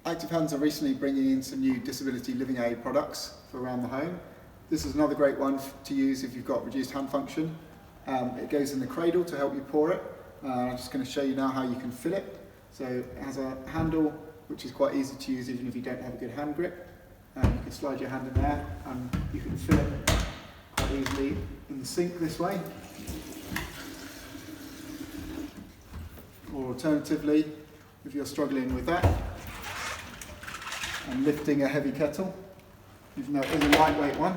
Active Hands are recently bringing in some new disability living aid products for around the home. This is another great one to use if you've got reduced hand function. It goes in the cradle to help you pour it. I'm just going to show you now how you can fill it. So it has a handle which is quite easy to use even if you don't have a good hand grip. You can slide your hand in there and you can fill it quite easily in the sink this way. Or alternatively, if you're struggling with that and lifting a heavy kettle, even though it is a lightweight one,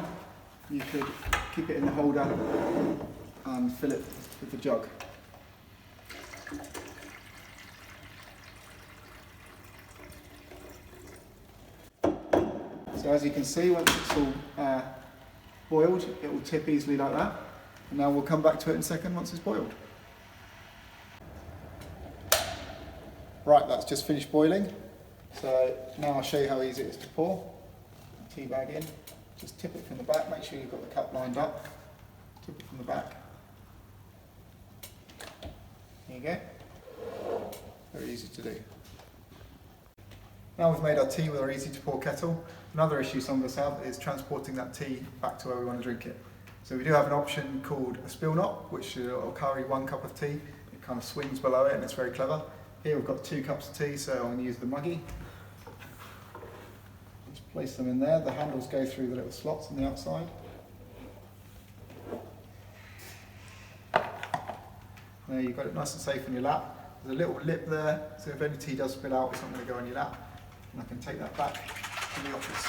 you could keep it in the holder and fill it with the jug. So as you can see, once it's all boiled, it will tip easily like that. And now we'll come back to it in a second once it's boiled. Right, that's just finished boiling. So now I'll show you how easy it is to pour. Tea bag in, just tip it from the back, make sure you've got the cup lined up. Tip it from the back. There you go. Very easy to do. Now we've made our tea with our easy to pour kettle. Another issue some of us have is transporting that tea back to where we want to drink it. So we do have an option called a spill knot, which will carry 1 cup of tea. It kind of swings below it and it's very clever. Here we've got 2 cups of tea, so I'm going to use the muggy. Just place them in there. The handles go through the little slots on the outside. There, you've got it nice and safe on your lap. There's a little lip there, so if any tea does spill out, it's not going to go on your lap. And I can take that back to the office.